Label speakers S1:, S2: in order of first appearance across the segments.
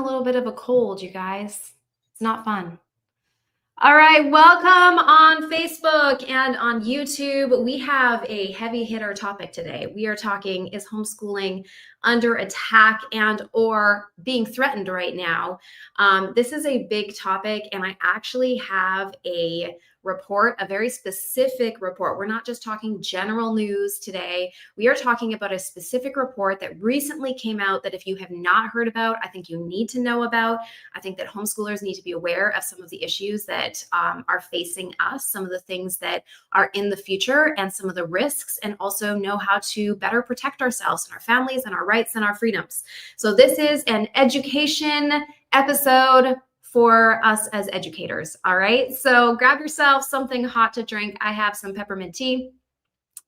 S1: little bit of a cold, you guys. It's not fun. All right, welcome on Facebook and on YouTube. We have a heavy hitter topic today. We are talking, is homeschooling under attack and or being threatened right now? This is a big topic, and I actually have a report, a very specific report. We're not just talking general news today. We are talking about a specific report that recently came out that if you have not heard about, I think you need to know about. I think that homeschoolers need to be aware of some of the issues that are facing us, some of the things that are in the future, and some of the risks, and also know how to better protect ourselves and our families and our rights and our freedoms. So this is an education episode for us as educators. All right. So grab yourself something hot to drink. I have some peppermint tea.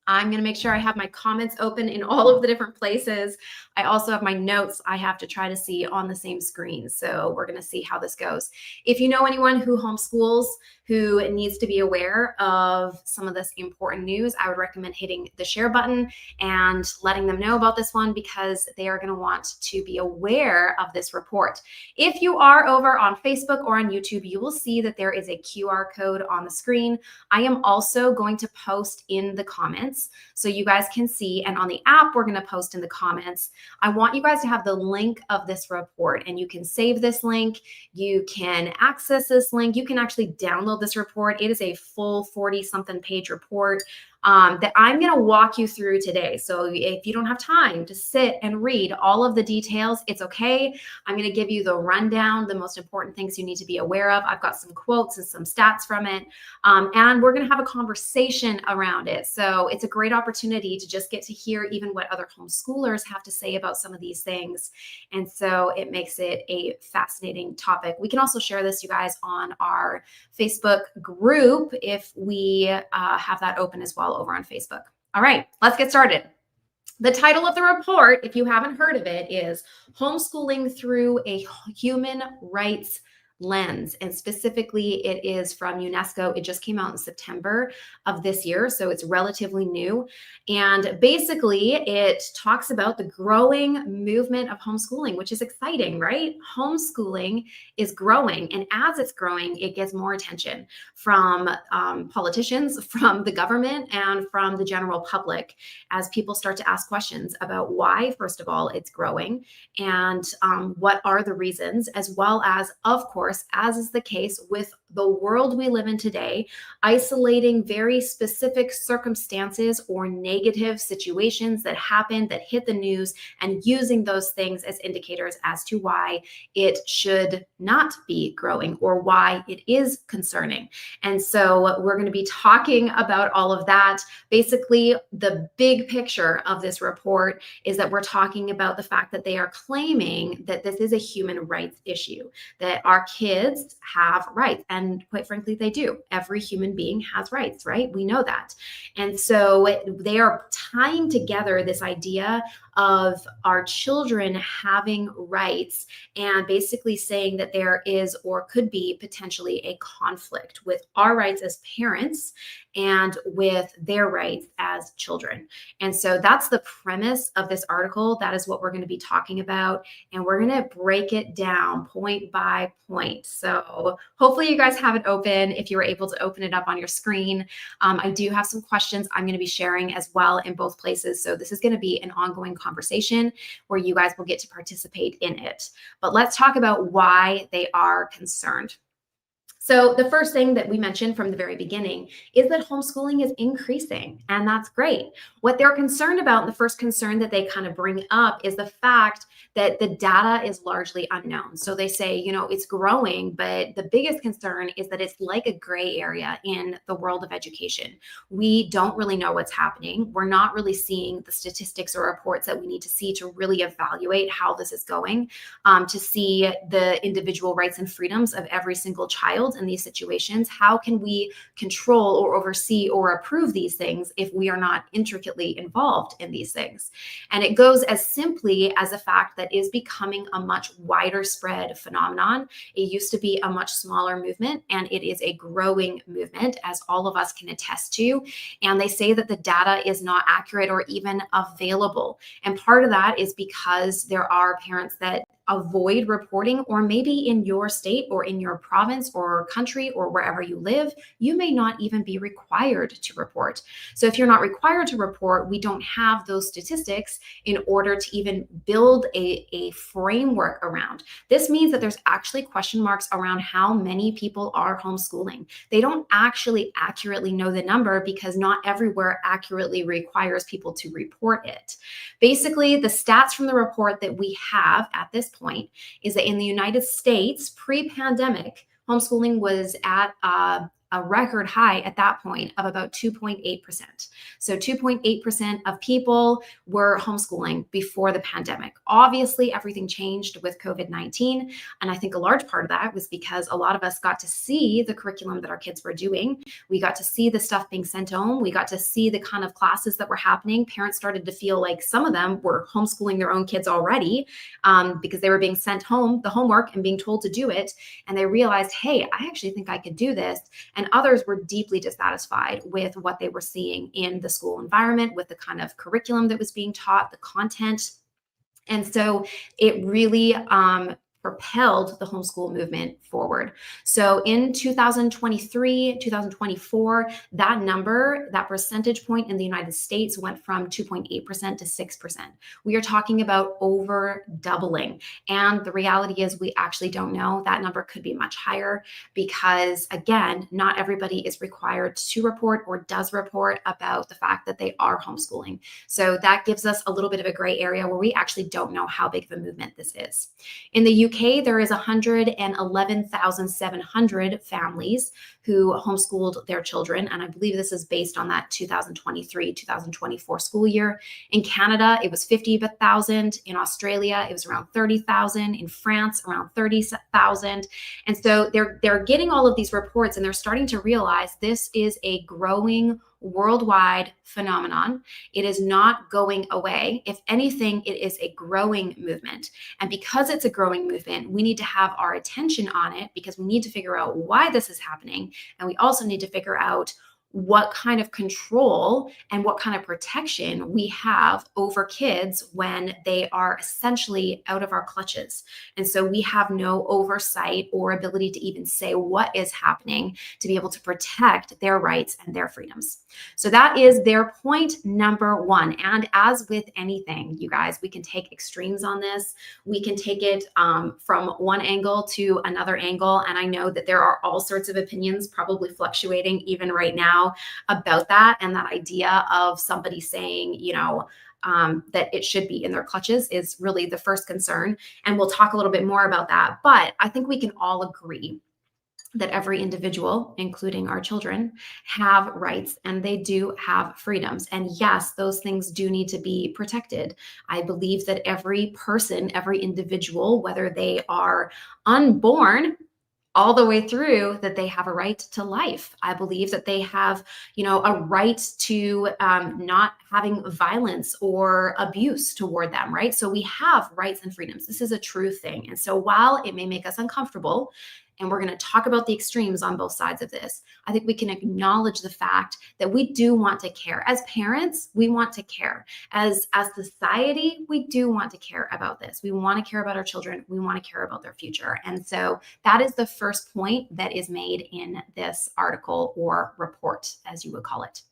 S1: I'm going to make sure I have my comments open in all of the different places. I also have my notes I have to try to see on the same screen. So we're going to see how this goes. If you know anyone who homeschools, who needs to be aware of some of this important news, I would recommend hitting the share button and letting them know about this one, because they are going to want to be aware of this report. If you are over on Facebook or on YouTube, you will see that there is a QR code on the screen. I am also going to post in the comments so you guys can see, and on the app, we're going to post in the comments. I want you guys to have the link of this report, and you can save this link. You can access this link. You can actually download this report. It is a full 40-something page report that I'm going to walk you through today. So if you don't have time to sit and read all of the details, it's okay. I'm going to give you the rundown, the most important things you need to be aware of. I've got some quotes and some stats from it, and we're going to have a conversation around it. So it's a great opportunity to just get to hear even what other homeschoolers have to say about some of these things. And so it makes it a fascinating topic. We can also share this, you guys, on our Facebook group if we have that open as well over on Facebook. All right, let's get started. The title of the report, if you haven't heard of it, is Homeschooling Through a Human Rights Lens. And specifically, it is from UNESCO. It just came out in September of this year, so it's relatively new. And basically, it talks about the growing movement of homeschooling, which is exciting, right? Homeschooling is growing, and as it's growing, it gets more attention from politicians, from the government, and from the general public as people start to ask questions about why, first of all, it's growing, and what are the reasons, as well as, of course, as is the case with the world we live in today, isolating very specific circumstances or negative situations that happen, that hit the news, and using those things as indicators as to why it should not be growing or why it is concerning. And so we're going to be talking about all of that. Basically, the big picture of this report is that we're talking about the fact that they are claiming that this is a human rights issue, that our kids have rights. And quite frankly, they do. Every human being has rights, right? We know that. And so they are tying together this idea of our children having rights and basically saying that there is or could be potentially a conflict with our rights as parents and with their rights as children. And so that's the premise of this article. That is what we're going to be talking about. And we're going to break it down point by point. So hopefully you guys have it open. If you were able to open it up on your screen, I do have some questions I'm going to be sharing as well in both places. So this is going to be an ongoing conversation where you guys will get to participate in it. But let's talk about why they are concerned. So the first thing that we mentioned from the very beginning is that homeschooling is increasing, and that's great. What they're concerned about, and the first concern that they kind of bring up, is the fact that the data is largely unknown. So they say, you know, it's growing, but the biggest concern is that it's like a gray area in the world of education. We don't really know what's happening. We're not really seeing the statistics or reports that we need to see to really evaluate how this is going, to see the individual rights and freedoms of every single child in these situations. How can we control or oversee or approve these things if we are not intricately involved in these things? And it goes as simply as the fact that is becoming a much wider spread phenomenon. It used to be a much smaller movement, and it is a growing movement, as all of us can attest to. And they say that the data is not accurate or even available. And part of that is because there are parents that avoid reporting, or maybe in your state or in your province or country or wherever you live, you may not even be required to report. So if you're not required to report, we don't have those statistics in order to even build a framework around. This means that there's actually question marks around how many people are homeschooling. They don't actually accurately know the number because not everywhere accurately requires people to report it. Basically, the stats from the report that we have at this point is that in the United States, pre-pandemic, homeschooling was at a record high at that point of about 2.8%. So 2.8% of people were homeschooling before the pandemic. Obviously, everything changed with COVID-19. And I think a large part of that was because a lot of us got to see the curriculum that our kids were doing. We got to see the stuff being sent home. We got to see the kind of classes that were happening. Parents started to feel like some of them were homeschooling their own kids already because they were being sent home the homework and being told to do it. And they realized, hey, I actually think I could do this. And others were deeply dissatisfied with what they were seeing in the school environment, with the kind of curriculum that was being taught, the content. And so it really propelled the homeschool movement forward. So in 2023, 2024, that number, that percentage point in the United States went from 2.8% to 6%. We are talking about over doubling. And the reality is we actually don't know. That number could be much higher because, again, not everybody is required to report or does report about the fact that they are homeschooling. So that gives us a little bit of a gray area where we actually don't know how big of a movement this is. In the UK, there is 111,700 families who homeschooled their children. And I believe this is based on that 2023-2024 school year. In Canada, it was 50,000. In Australia, it was around 30,000. In France, around 30,000. And so they're getting all of these reports and they're starting to realize this is a growing worldwide phenomenon. It is not going away. If anything, it is a growing movement. And because it's a growing movement, we need to have our attention on it because we need to figure out why this is happening. And we also need to figure out what kind of control and what kind of protection we have over kids when they are essentially out of our clutches. And so we have no oversight or ability to even say what is happening to be able to protect their rights and their freedoms. So that is their point number one. And as with anything, you guys, we can take extremes on this. We can take it from one angle to another angle. And I know that there are all sorts of opinions probably fluctuating even right now about that, and that idea of somebody saying, that it should be in their clutches is really the first concern. And we'll talk a little bit more about that. But I think we can all agree that every individual, including our children, have rights and they do have freedoms. And yes, those things do need to be protected. I believe that every person, every individual, whether they are unborn all the way through, that they have a right to life. I believe that they have, a right to not having violence or abuse toward them, right? So we have rights and freedoms. This is a true thing. And so while it may make us uncomfortable, and we're going to talk about the extremes on both sides of this, I think we can acknowledge the fact that we do want to care. As parents, we want to care. As society, we do want to care about this. We want to care about our children. We want to care about their future. And so that is the first point that is made in this article or report, as you would call it.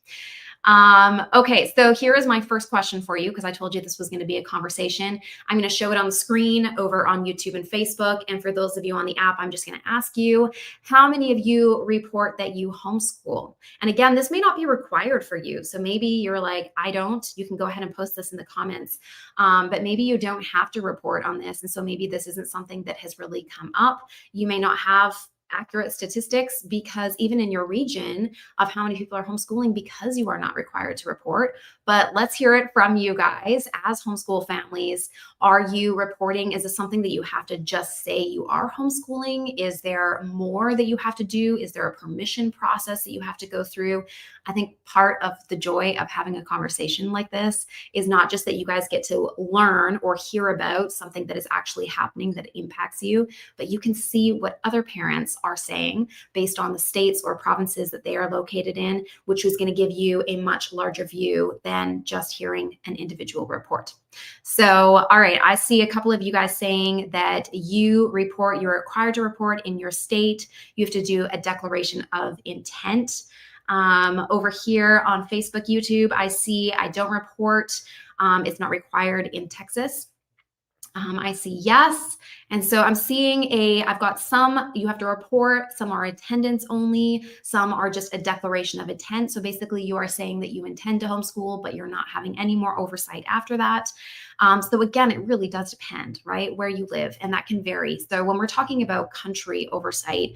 S1: Okay, so here is my first question for you, because I told you this was going to be a conversation. I'm going to show it on the screen over on YouTube and Facebook. And for those of you on the app, I'm just going to ask you, how many of you report that you homeschool? And again, this may not be required for you. So maybe you're like, I don't. You can go ahead and post this in the comments. But maybe you don't have to report on this. And so maybe this isn't something that has really come up. You may not have accurate statistics because even in your region of how many people are homeschooling, because you are not required to report. But let's hear it from you guys as homeschool families. Are you reporting? Is this something that you have to just say you are homeschooling? Is there more that you have to do? Is there a permission process that you have to go through? I think part of the joy of having a conversation like this is not just that you guys get to learn or hear about something that is actually happening that impacts you, but you can see what other parents are saying based on the states or provinces that they are located in, which is going to give you a much larger view than just hearing an individual report. So, all right, I see a couple of you guys saying that you're required to report in your state. You have to do a declaration of intent. Over here on Facebook, YouTube, I see I don't report. It's not required in Texas. I see yes. And so I've got some you have to report, some are attendance only, some are just a declaration of intent. So basically you are saying that you intend to homeschool, but you're not having any more oversight after that. So again, it really does depend, right, where you live, and that can vary. So when we're talking about country oversight,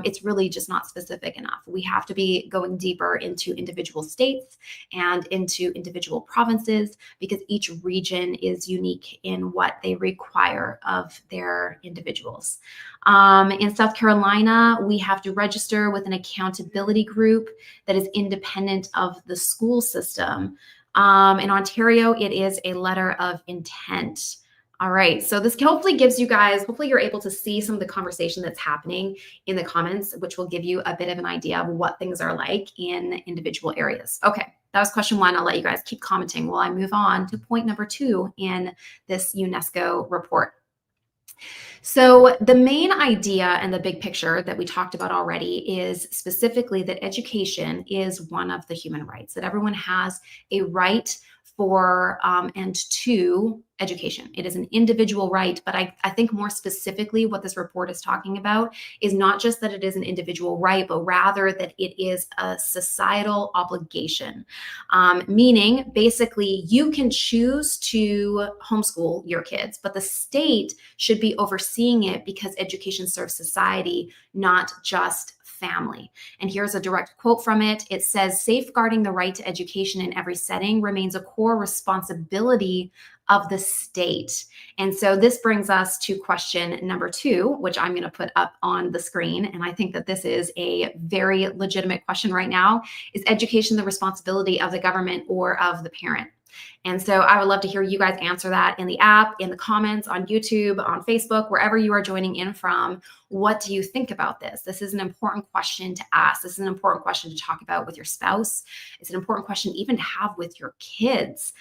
S1: it's really just not specific enough. We have to be going deeper into individual states and into individual provinces because each region is unique in what they require of their individuals. In South Carolina, we have to register with an accountability group that is independent of the school system. In Ontario, it is a letter of intent. All right, so this hopefully gives you guys, hopefully you're able to see some of the conversation that's happening in the comments, which will give you a bit of an idea of what things are like in individual areas. Okay, that was question one. I'll let you guys keep commenting while I move on to point number 2 in this UNESCO report. So the main idea and the big picture that we talked about already is specifically that education is one of the human rights, that everyone has a right for and to education. It is an individual right, but I think more specifically what this report is talking about is not just that it is an individual right, but rather that it is a societal obligation. Meaning basically you can choose to homeschool your kids, but the state should be overseeing it because education serves society, not just family. And here's a direct quote from it. It says, safeguarding the right to education in every setting remains a core responsibility of the state. And so this brings us to question number 2, which I'm going to put up on the screen. And I think that this is a very legitimate question right now. Is education the responsibility of the government or of the parent? And so I would love to hear you guys answer that in the app, in the comments, on YouTube, on Facebook, wherever you are joining in from. What do you think about this? This is an important question to ask. This is an important question to talk about with your spouse. It's an important question even to have with your kids.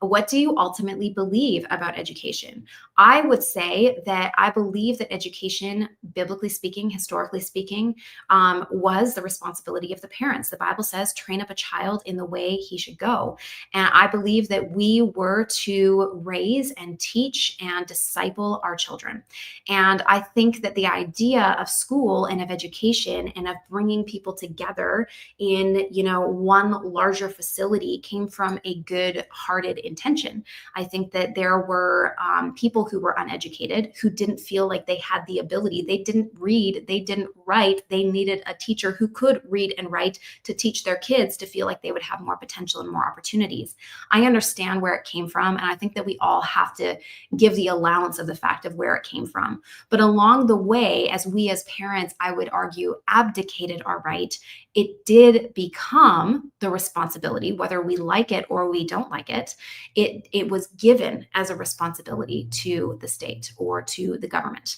S1: What do you ultimately believe about education? I would say that I believe that education, biblically speaking, historically speaking, was the responsibility of the parents. The Bible says, train up a child in the way he should go. And I believe that we were to raise and teach and disciple our children. And I think that the idea of school and of education and of bringing people together in, one larger facility came from a good-hearted intention. I think that there were people who were uneducated, who didn't feel like they had the ability. They didn't read, they didn't write. They needed a teacher who could read and write to teach their kids to feel like they would have more potential and more opportunities. I understand where it came from, and I think that we all have to give the allowance of the fact of where it came from. But along the way, as we as parents, I would argue, abdicated our right, it did become the responsibility, whether we like it or we don't like it. It was given as a responsibility to the state or to the government.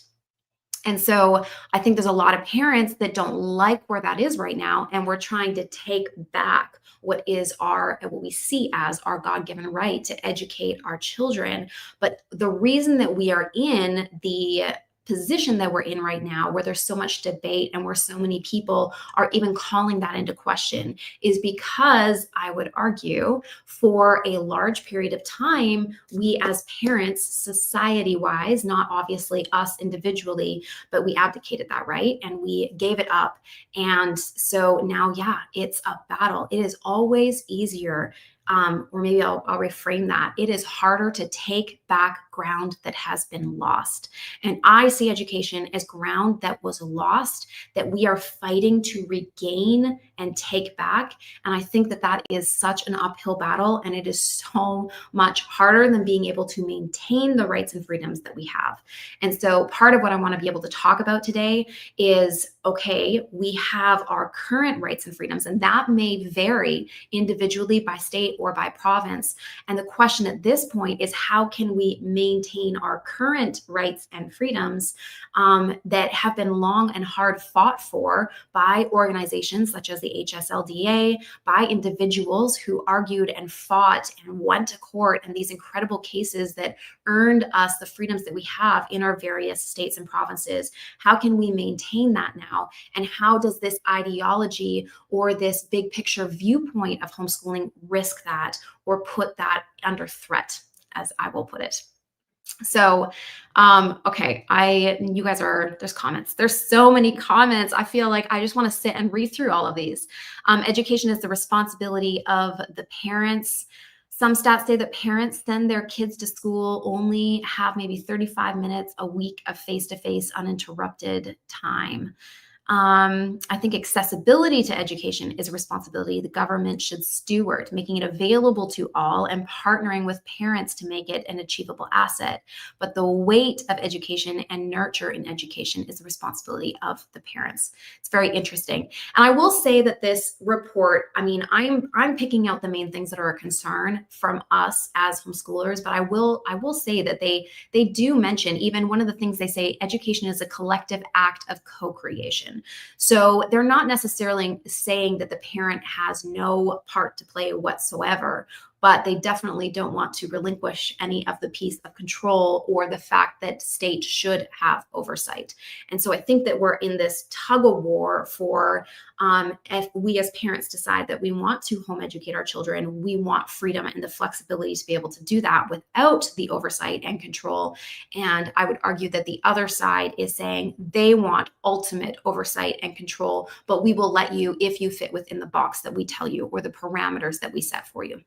S1: And so I think there's a lot of parents that don't like where that is right now. And we're trying to take back what we see as our God-given right to educate our children. But the reason that we are in the position that we're in right now, where there's so much debate and where so many people are even calling that into question, is because I would argue for a large period of time, we as parents, society-wise, not obviously us individually, but we abdicated that right and we gave it up. And so now, it's a battle. It is always easier. Or maybe I'll reframe that. It is harder to take back ground that has been lost. And I see education as ground that was lost, that we are fighting to regain and take back. And I think that that is such an uphill battle, and it is so much harder than being able to maintain the rights and freedoms that we have. And so part of what I want to be able to talk about today is, okay, we have our current rights and freedoms, and that may vary individually by state state or by province. And the question at this point is, how can we maintain our current rights and freedoms that have been long and hard fought for by organizations such as the HSLDA, by individuals who argued and fought and went to court, and these incredible cases that earned us the freedoms that we have in our various states and provinces. How can we maintain that now? And how does this ideology or this big picture viewpoint of homeschooling risk that or put that under threat, as I will put it? So, okay, you guys there's comments. There's so many comments. I feel like I just want to sit and read through all of these. Education is the responsibility of the parents. Some stats say that parents send their kids to school only have maybe 35 minutes a week of face-to-face uninterrupted time. I think accessibility to education is a responsibility the government should steward, making it available to all and partnering with parents to make it an achievable asset. But the weight of education and nurture in education is the responsibility of the parents. It's very interesting. And I will say that this report, I mean, I'm picking out the main things that are a concern from us as homeschoolers, but I will say that they do mention, even one of the things they say, education is a collective act of co-creation. So they're not necessarily saying that the parent has no part to play whatsoever, but they definitely don't want to relinquish any of the piece of control or the fact that state should have oversight. And so I think that we're in this tug of war for if we as parents decide that we want to home educate our children, we want freedom and the flexibility to be able to do that without the oversight and control. And I would argue that the other side is saying they want ultimate oversight and control, but we will let you if you fit within the box that we tell you or the parameters that we set for you.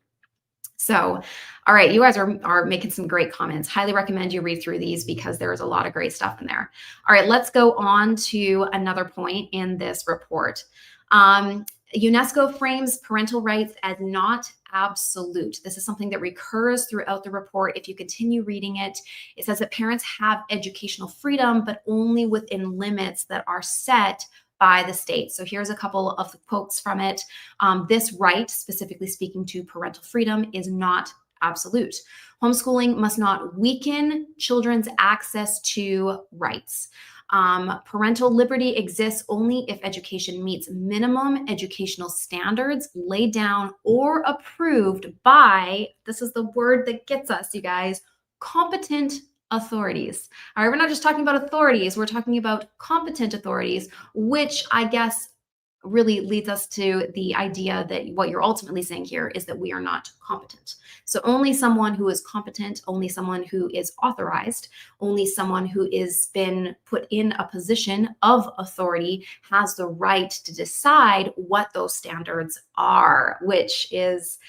S1: So, all right, you guys are making some great comments. Highly recommend you read through these because there is a lot of great stuff in there. All right, let's go on to another point in this report. UNESCO frames parental rights as not absolute. This is something that recurs throughout the report. If you continue reading it, it says that parents have educational freedom, but only within limits that are set by the state. So here's a couple of quotes from it. This right, specifically speaking to parental freedom, is not absolute. Homeschooling must not weaken children's access to rights. Parental liberty exists only if education meets minimum educational standards laid down or approved by, this is the word that gets us, you guys, competent authorities. All right, we're not just talking about authorities, we're talking about competent authorities, which I guess really leads us to the idea that what you're ultimately saying here is that we are not competent. So only someone who is competent, only someone who is authorized, only someone who is been put in a position of authority has the right to decide what those standards are, which is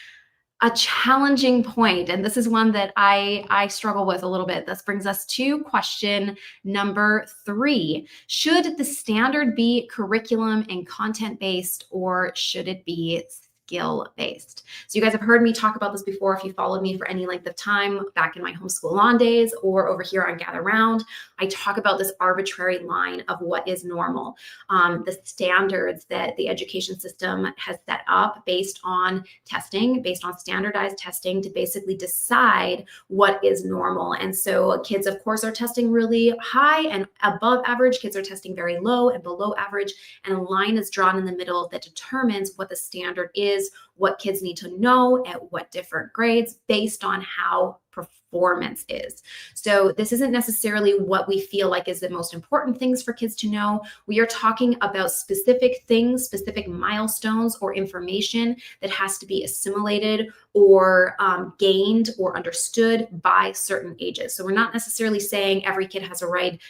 S1: a challenging point. And this is one that I struggle with a little bit. This brings us to question number 3. Should the standard be curriculum and content-based, or should it be skill-based? So you guys have heard me talk about this before if you followed me for any length of time back in my homeschool on days or over here on Gather Round. I talk about this arbitrary line of what is normal, the standards that the education system has set up based on testing, based on standardized testing to basically decide what is normal. And so kids, of course, are testing really high and above average. Kids are testing very low and below average. And a line is drawn in the middle that determines what the standard is, what kids need to know at what different grades based on how performance is. So this isn't necessarily what we feel like is the most important things for kids to know. We are talking about specific things, specific milestones or information that has to be assimilated or gained or understood by certain ages. So we're not necessarily saying every kid has a right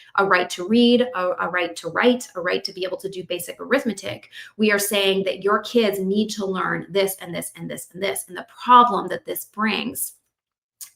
S1: to read, a right to write, a right to be able to do basic arithmetic. We are saying that your kids need to learn this and this and this and this. And the problem that this brings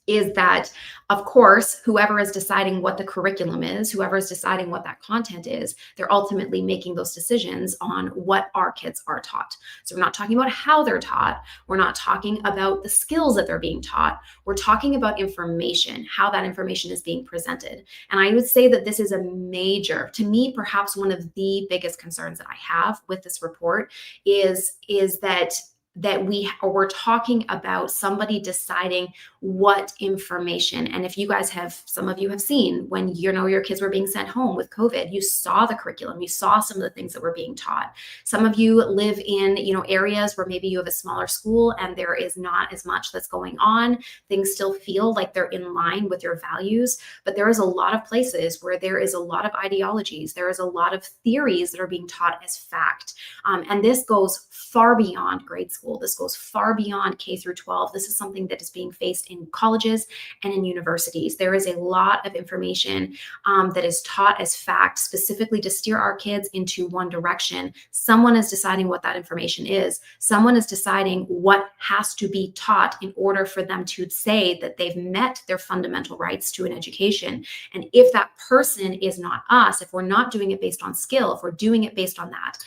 S1: is that, of course, whoever is deciding what the curriculum is, whoever is deciding what that content is, they're ultimately making those decisions on what our kids are taught. So we're not talking about how they're taught. We're not talking about the skills that they're being taught. We're talking about information, how that information is being presented. And I would say that this is a major, to me, perhaps one of the biggest concerns that I have with this report is that that we're talking about somebody deciding what information. And if you guys some of you have seen when your kids were being sent home with COVID, you saw the curriculum, you saw some of the things that were being taught. Some of you live in areas where maybe you have a smaller school and there is not as much that's going on. Things still feel like they're in line with your values, but there is a lot of places where there is a lot of ideologies, there is a lot of theories that are being taught as fact. And this goes far beyond grade school. This goes far beyond K through 12. This is something that is being faced in colleges and in universities. There is a lot of information that is taught as fact, specifically to steer our kids into one direction. Someone is deciding what that information is. Someone is deciding what has to be taught in order for them to say that they've met their fundamental rights to an education. And if that person is not us, if we're not doing it based on skill, if we're doing it based on that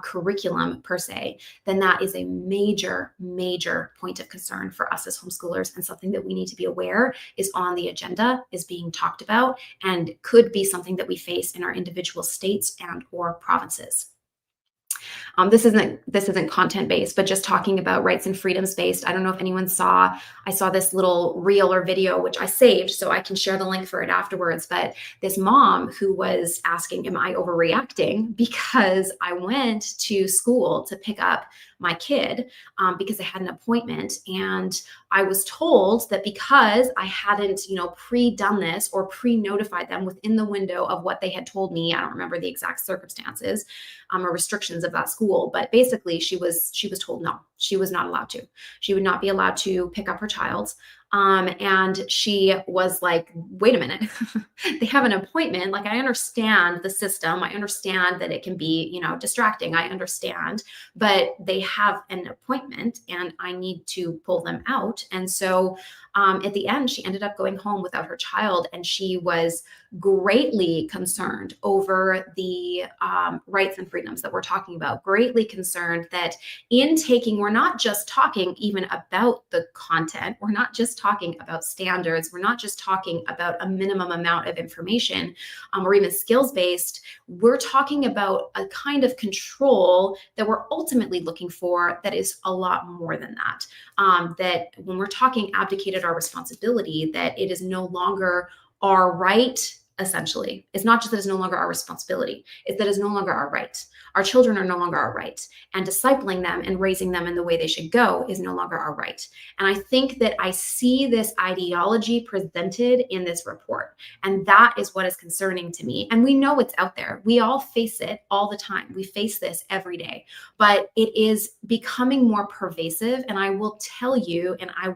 S1: curriculum per se, then that is a major, major point of concern for us as homeschoolers, and something that we need to be aware is on the agenda, is being talked about, and could be something that we face in our individual states and or provinces. This isn't content based, but just talking about rights and freedoms based. I don't know if anyone I saw this little reel or video, which I saved so I can share the link for it afterwards. But this mom who was asking, am I overreacting because I went to school to pick up my kid because I had an appointment, and I was told that because I hadn't, pre-done this or pre-notified them within the window of what they had told me. I don't remember the exact circumstances or restrictions of that school, but basically she was told no, she was not allowed to. She would not be allowed to pick up her child. And she was like, wait a minute, they have an appointment. Like, I understand the system. I understand that it can be, distracting. I understand, but they have an appointment and I need to pull them out. And so at the end, she ended up going home without her child, and she was greatly concerned over the rights and freedoms that we're talking about, greatly concerned that we're not just talking even about the content. We're not just talking about standards. We're not just talking about a minimum amount of information or even skills-based. We're talking about a kind of control that we're ultimately looking for that is a lot more than that. That when we're talking abdicated our responsibility, that it is no longer our right. Essentially, it's not just that it's no longer our responsibility, it's that it's no longer our right. Our children are no longer our right, and discipling them and raising them in the way they should go is no longer our right. And I think that I see this ideology presented in this report, and that is what is concerning to me. And we know it's out there. We all face it all the time. We face this every day, but it is becoming more pervasive. And I will tell you, and I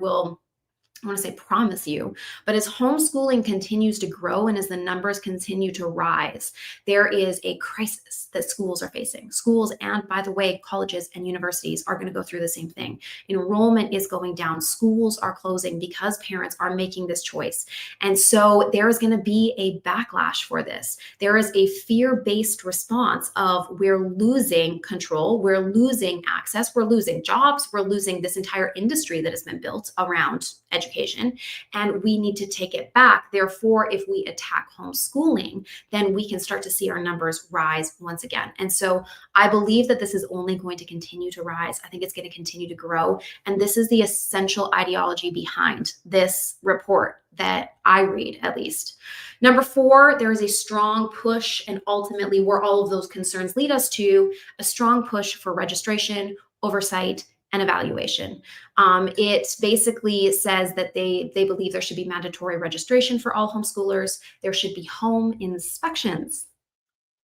S1: want to say promise you, but as homeschooling continues to grow and as the numbers continue to rise, there is a crisis that schools are facing. Schools, and by the way, colleges and universities are going to go through the same thing. Enrollment is going down. Schools are closing because parents are making this choice. And so there is going to be a backlash for this. There is a fear-based response of, we're losing control, we're losing access, we're losing jobs, we're losing this entire industry that has been built around education, and we need to take it back. Therefore, if we attack homeschooling, then we can start to see our numbers rise once again. And so I believe that this is only going to continue to rise. I think it's going to continue to grow. And this is the essential ideology behind this report that I read, at least. Number 4, there is a strong push, and ultimately where all of those concerns lead us to, a strong push for registration, oversight, and evaluation. It basically says that they believe there should be mandatory registration for all homeschoolers. There should be home inspections.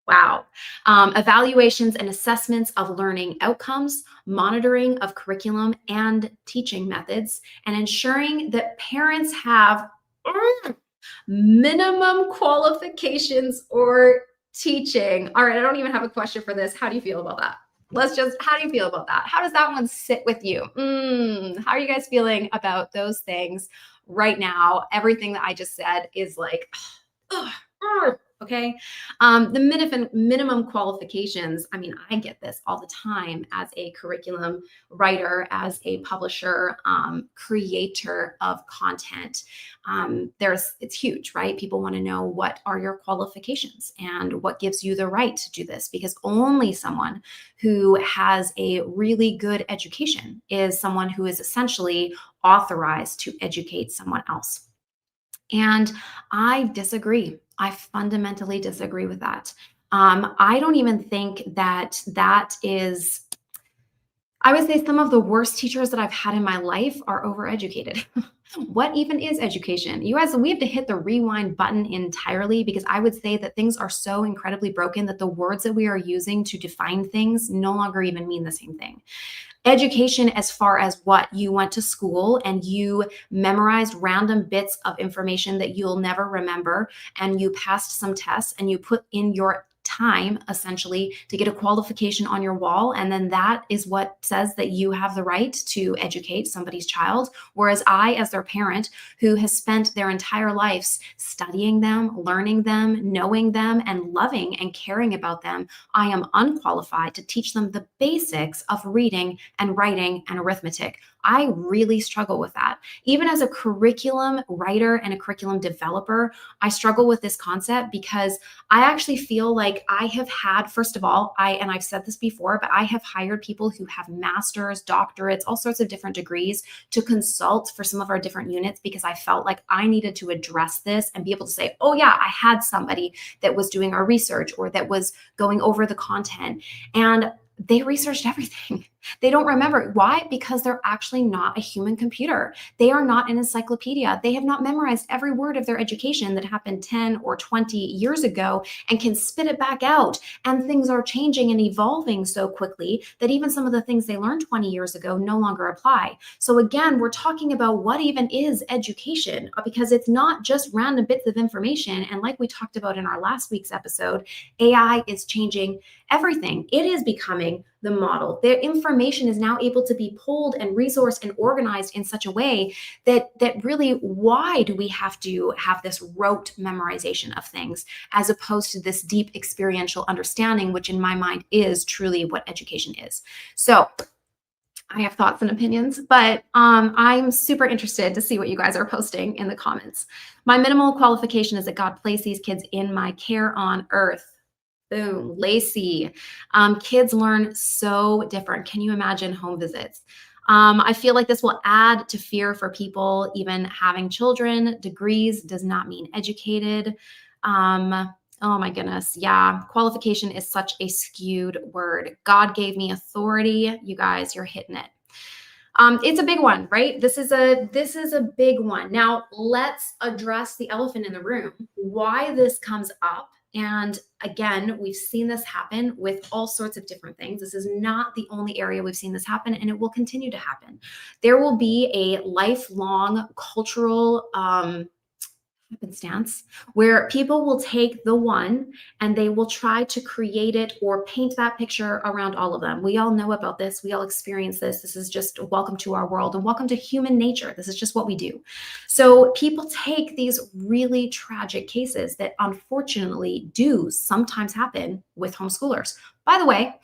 S1: Wow. Evaluations and assessments of learning outcomes, monitoring of curriculum and teaching methods, and ensuring that parents have minimum qualifications or teaching. All right, I don't even have a question for this. How do you feel about that? How do you feel about that? How does that one sit with you? How are you guys feeling about those things right now? Everything that I just said is like, Okay. The minimum qualifications. I mean, I get this all the time as a curriculum writer, as a publisher, creator of content. It's huge, right? People want to know, what are your qualifications and what gives you the right to do this? Because only someone who has a really good education is someone who is essentially authorized to educate someone else. And I disagree. I fundamentally disagree with that. I don't even think that that is, I would say some of the worst teachers that I've had in my life are overeducated. What even is education? You guys, we have to hit the rewind button entirely, because I would say that things are so incredibly broken that the words that we are using to define things no longer even mean the same thing. Education, as far as what you went to school and you memorized random bits of information that you'll never remember, and you passed some tests and you put in your time essentially to get a qualification on your wall, and then that is what says that you have the right to educate somebody's child. Whereas I, as their parent, who has spent their entire lives studying them, learning them, knowing them, and loving and caring about them, I am unqualified to teach them the basics of reading and writing and arithmetic. I really struggle with that. Even as a curriculum writer and a curriculum developer, I struggle with this concept, because I actually feel like I have had, first of all, and I've said this before, but I have hired people who have masters, doctorates, all sorts of different degrees to consult for some of our different units, because I felt like I needed to address this and be able to say, oh yeah, I had somebody that was doing our research or that was going over the content, and they researched everything. They don't remember. Why? Because they're actually not a human computer. They are not an encyclopedia. They have not memorized every word of their education that happened 10 or 20 years ago and can spit it back out. And things are changing and evolving so quickly that even some of the things they learned 20 years ago no longer apply. So again, we're talking about what even is education, because it's not just random bits of information. And like we talked about in our last week's episode, AI is changing everything. It is becoming the model. Their information is now able to be pulled and resourced and organized in such a way that really, why do we have to have this rote memorization of things as opposed to this deep experiential understanding, which in my mind is truly what education is. So I have thoughts and opinions, but I'm super interested to see what you guys are posting in the comments. My minimal qualification is that God placed these kids in my care on earth. Boom, Lacey. Kids learn so different. Can you imagine home visits? I feel like this will add to fear for people even having children. Degrees does not mean educated. Oh my goodness. Yeah. Qualification is such a skewed word. God gave me authority. You guys, you're hitting it. It's a big one, right? This is a big one. Now let's address the elephant in the room. Why this comes up. And again, we've seen this happen with all sorts of different things. This is not the only area we've seen this happen, and it will continue to happen. There will be a lifelong cultural happenstance where people will take the one and they will try to create it or paint that picture around all of them. We all know about this. We all experience this. This is just welcome to our world and welcome to human nature. This is just what we do. So people take these really tragic cases that unfortunately do sometimes happen with homeschoolers. By the way,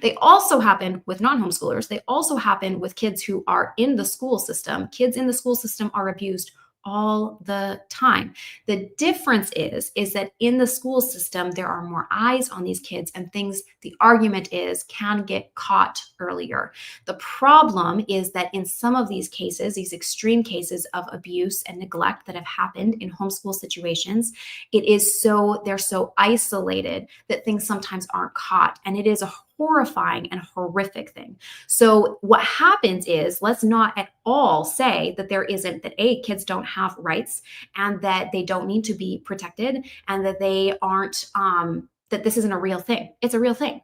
S1: they also happen with non-homeschoolers. They also happen with kids who are in the school system. Kids in the school system are abused all the time. The difference is that in the school system, there are more eyes on these kids, and things, the argument is, can get caught earlier. The problem is that in some of these cases, these extreme cases of abuse and neglect that have happened in homeschool situations, they're so isolated that things sometimes aren't caught. And it is a horrifying and horrific thing. So what happens is, let's not at all say that kids don't have rights and that they don't need to be protected and that they aren't, that this isn't a real thing. It's a real thing.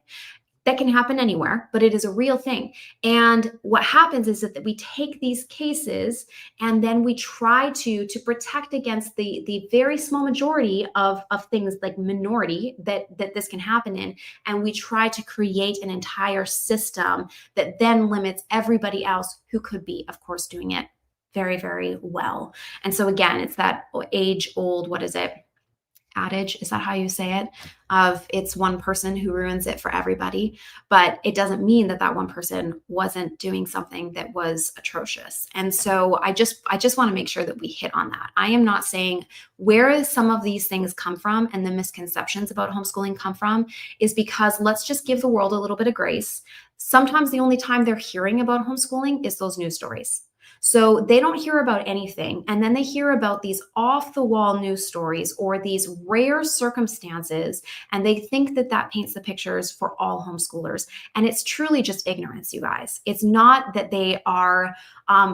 S1: That can happen anywhere, but it is a real thing. And what happens is that we take these cases and then we try to protect against the very small majority of things, like minority, that this can happen in. And we try to create an entire system that then limits everybody else who could be, of course, doing it very, very well. And so again, it's that age old, what is it? adage, is that how you say it, of it's one person who ruins it for everybody, but it doesn't mean that that one person wasn't doing something that was atrocious. And so I just want to make sure that we hit on that. I am not saying where some of these things come from and the misconceptions about homeschooling come from is because let's just give the world a little bit of grace. Sometimes the only time they're hearing about homeschooling is those news stories. So they don't hear about anything. And then they hear about these off the wall news stories or these rare circumstances. And they think that that paints the pictures for all homeschoolers. And it's truly just ignorance, you guys. It's not that they are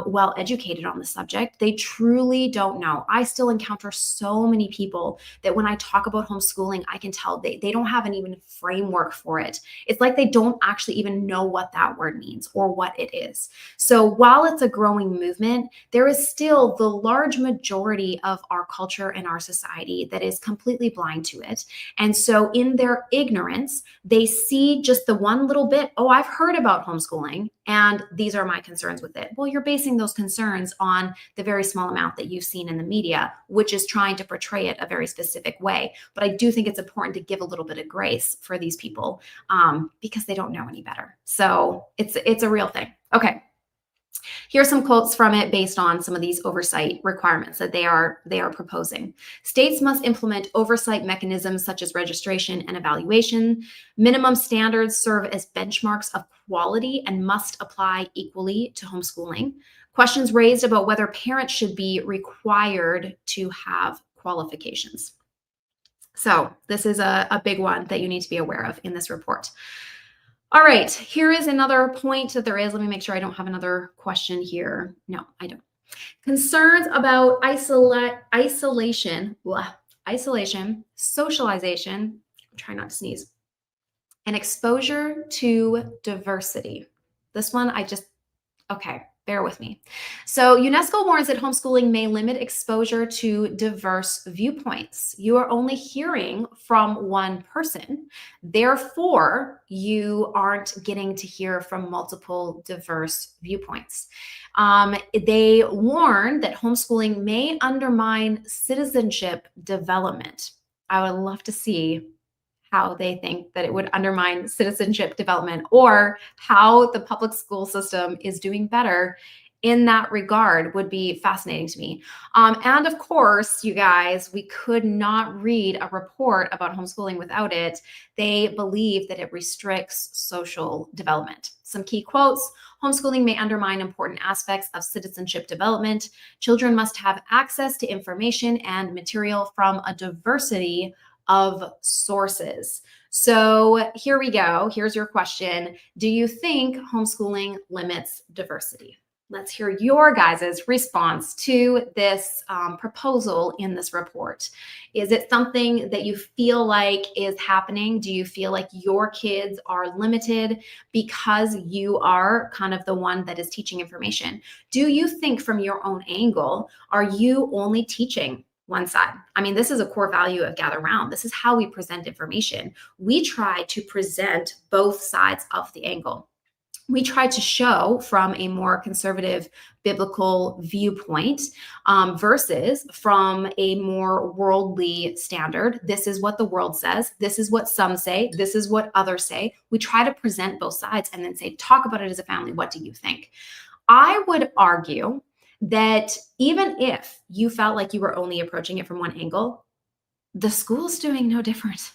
S1: well educated on the subject. They truly don't know. I still encounter so many people that when I talk about homeschooling, I can tell they don't have an even framework for it. It's like they don't actually even know what that word means or what it is. So while it's a growing movement, there is still the large majority of our culture and our society that is completely blind to it. And so in their ignorance, they see just the one little bit, oh, I've heard about homeschooling and these are my concerns with it. Well, you're basing those concerns on the very small amount that you've seen in the media, which is trying to portray it a very specific way. But I do think it's important to give a little bit of grace for these people because they don't know any better. So it's a real thing. Okay. Here's some quotes from it based on some of these oversight requirements that they are proposing. States must implement oversight mechanisms such as registration and evaluation. Minimum standards serve as benchmarks of quality and must apply equally to homeschooling. Questions raised about whether parents should be required to have qualifications. So this is a big one that you need to be aware of in this report. All right, here is another point that there is. Let me make sure I don't have another question here. No, I don't. Concerns about isolation, socialization, I'm trying not to sneeze, and exposure to diversity. This one, okay, bear with me. So UNESCO warns that homeschooling may limit exposure to diverse viewpoints. You are only hearing from one person. Therefore, you aren't getting to hear from multiple diverse viewpoints. They warn that homeschooling may undermine citizenship development. I would love to see how they think that it would undermine citizenship development or how the public school system is doing better in that regard would be fascinating to me. And of course, you guys, we could not read a report about homeschooling without it. They believe that it restricts social development. Some key quotes: homeschooling may undermine important aspects of citizenship development. Children must have access to information and material from a diversity of sources. So here we go. Here's your question. Do you think homeschooling limits diversity? Let's hear your guys' response to this proposal in this report. Is it something that you feel like is happening? Do you feel like your kids are limited because you are kind of the one that is teaching information? Do you think from your own angle, are you only teaching one side? I mean, this is a core value of Gather Round. This is how we present information. We try to present both sides of the angle. We try to show from a more conservative biblical viewpoint versus from a more worldly standard. This is what the world says. This is what some say. This is what others say. We try to present both sides and then say, talk about it as a family. What do you think? I would argue that even if you felt like you were only approaching it from one angle, the school's doing no different.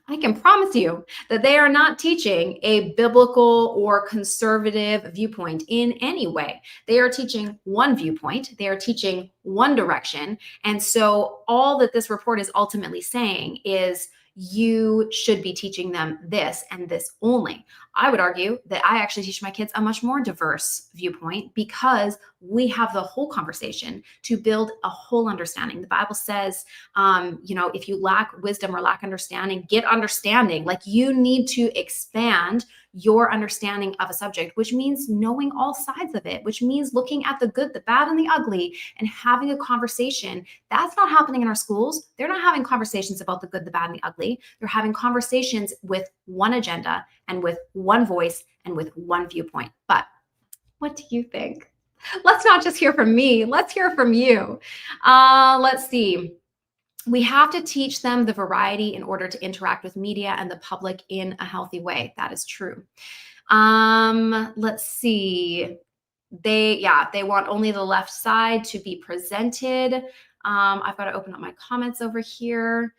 S1: I can promise you that they are not teaching a biblical or conservative viewpoint in any way. They are teaching one viewpoint. They are teaching one direction. And so all that this report is ultimately saying is you should be teaching them this and this only. I would argue that I actually teach my kids a much more diverse viewpoint because we have the whole conversation to build a whole understanding. The Bible says, if you lack wisdom or lack understanding, get understanding. Like you need to expand your understanding of a subject, which means knowing all sides of it, which means looking at the good, the bad, and the ugly and having a conversation. That's not happening in our schools. They're not having conversations about the good, the bad, and the ugly. They're having conversations with one agenda and with one voice and with one viewpoint. But what do you think? Let's not just hear from me. Let's hear from you. Let's see. We have to teach them the variety in order to interact with media and the public in a healthy way. That is true. Let's see. They want only the left side to be presented. I've got to open up my comments over here.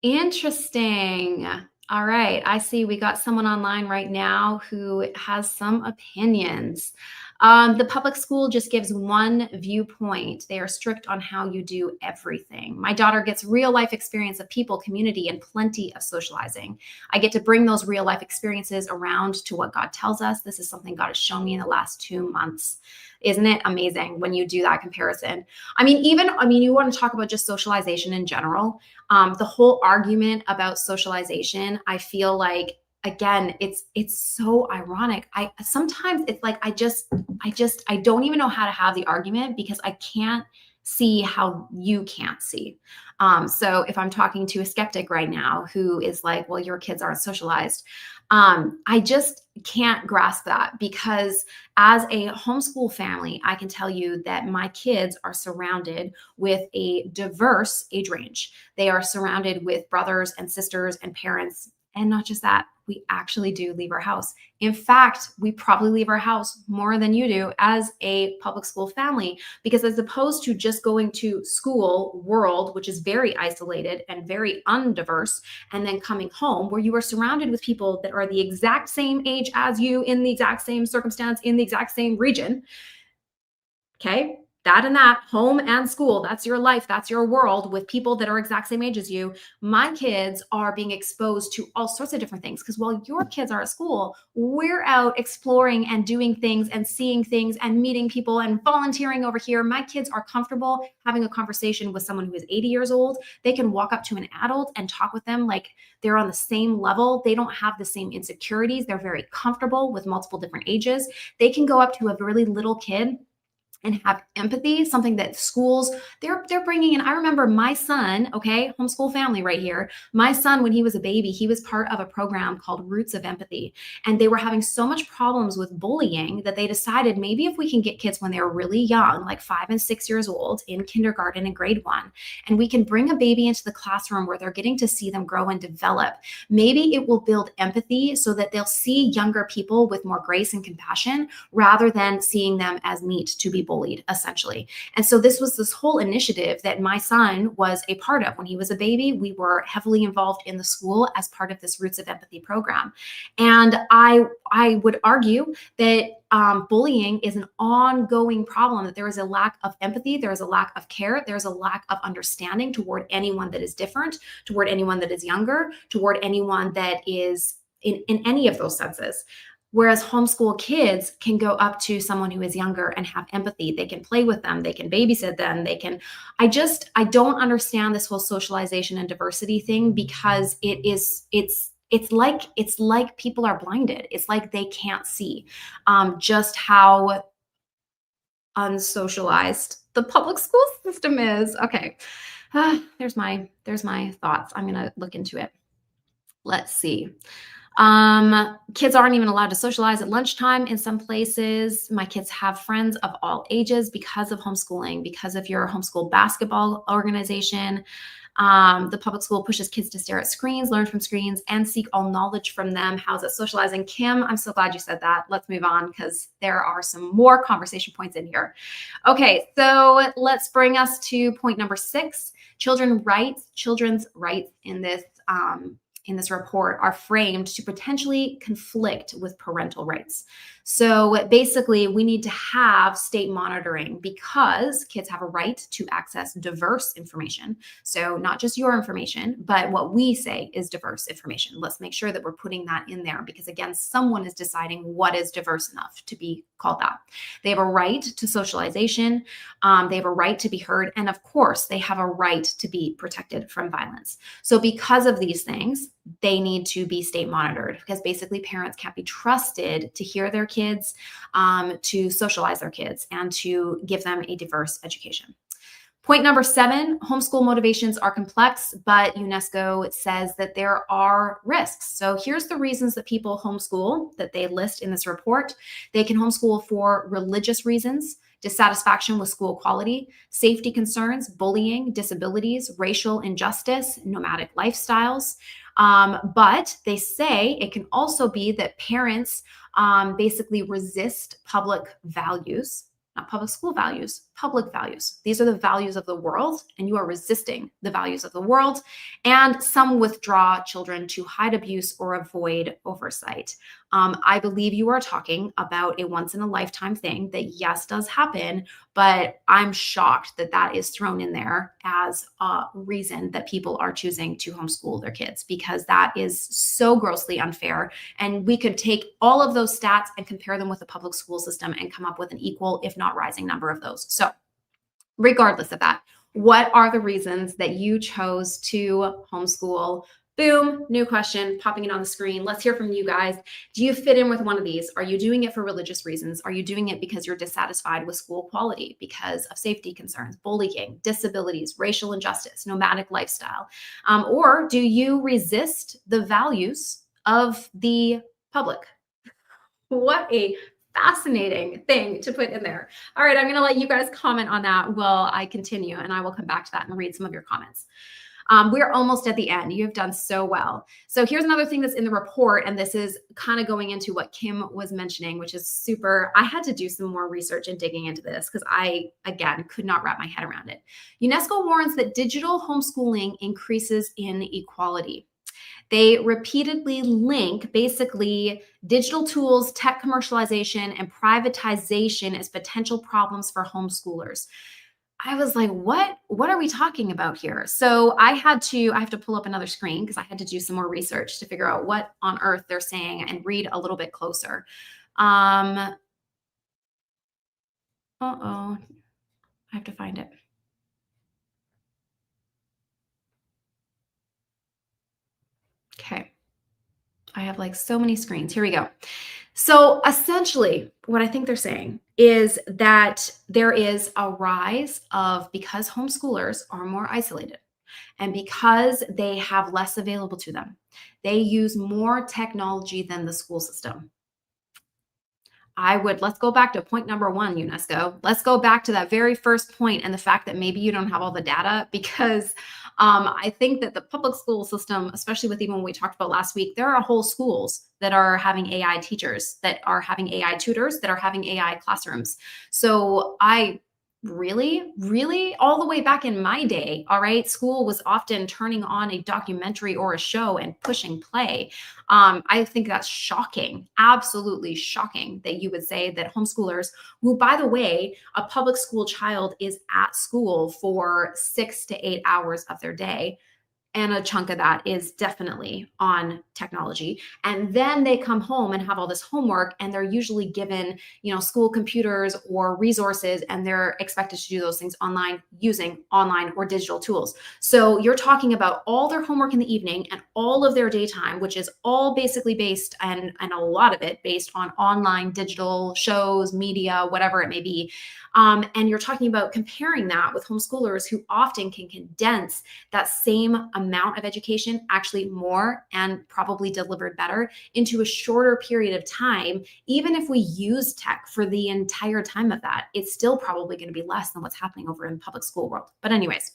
S1: Interesting. All right. I see we got someone online right now who has some opinions. The public school just gives one viewpoint. They are strict on how you do everything. My daughter gets real life experience of people, community, and plenty of socializing. I get to bring those real life experiences around to what God tells us. This is something God has shown me in the last 2 months. Isn't it amazing when you do that comparison? I mean, you want to talk about just socialization in general. The whole argument about socialization, I feel like, again, it's so ironic. I sometimes it's like I don't even know how to have the argument because I can't see how you can't see. So if I'm talking to a skeptic right now who is like, well, your kids aren't socialized, I just can't grasp that, because as a homeschool family, I can tell you that my kids are surrounded with a diverse age range. They are surrounded with brothers and sisters and parents. And not just that, we actually do leave our house. In fact, we probably leave our house more than you do as a public school family, because as opposed to just going to school world, which is very isolated and very undiverse, and then coming home where you are surrounded with people that are the exact same age as you, in the exact same circumstance, in the exact same region. Okay. That and that, home and school, that's your life, that's your world with people that are exact same age as you. My kids are being exposed to all sorts of different things, because while your kids are at school, we're out exploring and doing things and seeing things and meeting people and volunteering over here. My kids are comfortable having a conversation with someone who is 80 years old. They can walk up to an adult and talk with them like they're on the same level. They don't have the same insecurities. They're very comfortable with multiple different ages. They can go up to a really little kid and have empathy, something that schools they're bringing in. I remember my son, okay, homeschool family right here. My son, when he was a baby, he was part of a program called Roots of Empathy, and they were having so much problems with bullying that they decided, maybe if we can get kids when they're really young, like 5 and 6 years old, in kindergarten and grade 1, and we can bring a baby into the classroom where they're getting to see them grow and develop, maybe it will build empathy so that they'll see younger people with more grace and compassion, rather than seeing them as meat to be bullied, essentially. And so this was this whole initiative that my son was a part of when he was a baby. We were heavily involved in the school as part of this Roots of Empathy program. And I would argue that bullying is an ongoing problem, that there is a lack of empathy, there is a lack of care, there's a lack of understanding toward anyone that is different, toward anyone that is younger, toward anyone that is in any of those senses. Whereas homeschool kids can go up to someone who is younger and have empathy. They can play with them. They can babysit them. I don't understand this whole socialization and diversity thing, because it's like people are blinded. It's like they can't see just how unsocialized the public school system is. Okay. There's my thoughts. I'm going to look into it. Let's see. Kids aren't even allowed to socialize at lunchtime in some places. My kids have friends of all ages because of homeschooling, because of your homeschool basketball organization. The public school pushes kids to stare at screens, learn from screens, and seek all knowledge from them. How's it socializing? Kim, I'm so glad you said that. Let's move on, because there are some more conversation points in here. Okay, so let's bring us to point number 6. Children's rights in this report are framed to potentially conflict with parental rights. So basically, we need to have state monitoring, because kids have a right to access diverse information. So not just your information, but what we say is diverse information. Let's make sure that we're putting that in there, because again, someone is deciding what is diverse enough to be called that. They have a right to socialization. They have a right to be heard. And of course, they have a right to be protected from violence. So because of these things, they need to be state monitored, because basically parents can't be trusted to hear their kids, to socialize their kids, and to give them a diverse education. Point number 7, homeschool motivations are complex, but UNESCO says that there are risks. So here's the reasons that people homeschool that they list in this report. They can homeschool for religious reasons, dissatisfaction with school quality, safety concerns, bullying, disabilities, racial injustice, nomadic lifestyles. But they say it can also be that parents basically resist public values, not public school values, public values. These are the values of the world, and you are resisting the values of the world. And some withdraw children to hide abuse or avoid oversight. I believe you are talking about a once in a lifetime thing that, yes, does happen, but I'm shocked that that is thrown in there as a reason that people are choosing to homeschool their kids, because that is so grossly unfair. And we could take all of those stats and compare them with the public school system and come up with an equal, if not rising number of those. So regardless of that, what are the reasons that you chose to homeschool? Boom, new question popping in on the screen. Let's hear from you guys. Do you fit in with one of these? Are you doing it for religious reasons? Are you doing it because you're dissatisfied with school quality, because of safety concerns, bullying, disabilities, racial injustice, nomadic lifestyle? Or do you resist the values of the public? What a fascinating thing to put in there. All right, I'm going to let you guys comment on that while I continue, and I will come back to that and read some of your comments. We're almost at the end. You have done so well. So here's another thing that's in the report, and this is kind of going into what Kim was mentioning, which is super. I had to do some more research and digging into this because I, again, could not wrap my head around it. UNESCO warns that digital homeschooling increases inequality. They repeatedly link basically digital tools, tech commercialization, and privatization as potential problems for homeschoolers. I was like, what are we talking about here? So I have to pull up another screen because I had to do some more research to figure out what on earth they're saying and read a little bit closer. I have to find it. Okay. I have like so many screens. Here we go. So essentially, what I think they're saying is that there is a rise of, because homeschoolers are more isolated and because they have less available to them, they use more technology than the school system. Let's go back to point number one, UNESCO. Let's go back to that very first point and the fact that maybe you don't have all the data, because I think that the public school system, especially with even what we talked about last week, there are whole schools that are having AI teachers, that are having AI tutors, that are having AI classrooms. So I really, all the way back in my day, all right, school was often turning on a documentary or a show and pushing play. I think that's shocking, absolutely shocking, that you would say that homeschoolers, who, by the way, a public school child is at school for 6 to 8 hours of their day, and a chunk of that is definitely on technology, and then they come home and have all this homework, and they're usually given, school computers or resources, and they're expected to do those things online using online or digital tools. So you're talking about all their homework in the evening and all of their daytime, which is all basically based, and a lot of it based on online digital shows, media, whatever it may be. And you're talking about comparing that with homeschoolers who often can condense that same amount of education, actually more and probably delivered better, into a shorter period of time. Even if we use tech for the entire time of that, it's still probably going to be less than what's happening over in the public school world. But anyways,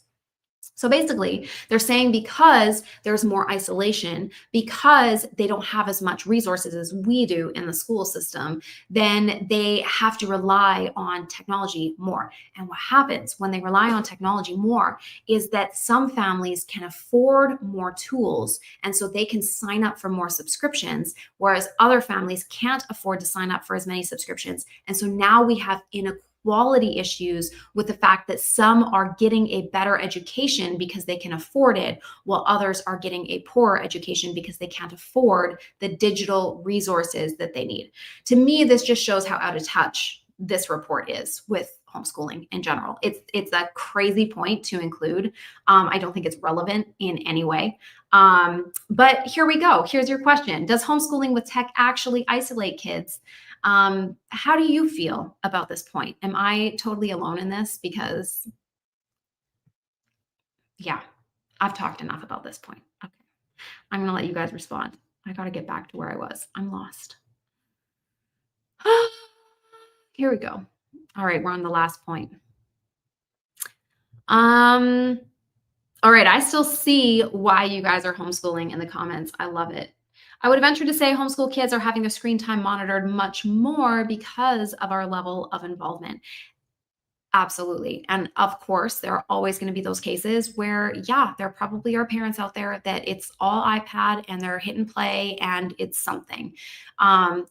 S1: so basically, they're saying because there's more isolation, because they don't have as much resources as we do in the school system, then they have to rely on technology more. And what happens when they rely on technology more is that some families can afford more tools, and so they can sign up for more subscriptions, whereas other families can't afford to sign up for as many subscriptions. And so now we have inequality issues with the fact that some are getting a better education because they can afford it, while others are getting a poorer education because they can't afford the digital resources that they need. To me, this just shows how out of touch this report is with homeschooling in general. It's a crazy point to include. I don't think it's relevant in any way. But here we go. Here's your question. Does homeschooling with tech actually isolate kids? How do you feel about this point? Am I totally alone in this? Because, yeah, I've talked enough about this point. Okay. I'm going to let you guys respond. I got to get back to where I was. I'm lost. Here we go. All right, we're on the last point. All right, I still see why you guys are homeschooling in the comments. I love it. I would venture to say homeschool kids are having their screen time monitored much more because of our level of involvement. Absolutely. And of course, there are always going to be those cases where, yeah, there probably are parents out there that it's all iPad and they're hit and play and it's something.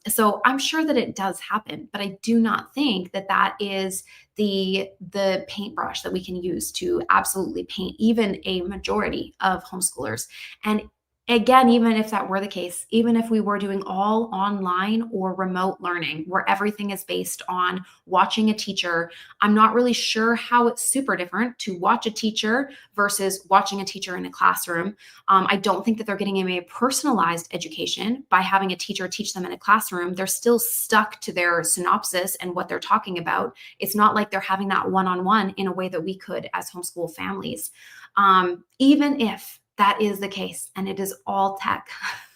S1: So I'm sure that it does happen, but I do not think that that is the paintbrush that we can use to absolutely paint even a majority of homeschoolers. And again, even if that were the case, even if we were doing all online or remote learning where everything is based on watching a teacher, I'm not really sure how it's super different to watch a teacher versus watching a teacher in a classroom. I don't think that they're getting a personalized education by having a teacher teach them in a classroom. They're still stuck to their synopsis and what they're talking about. It's not like they're having that one-on-one in a way that we could as homeschool families. Even if that is the case and it is all tech,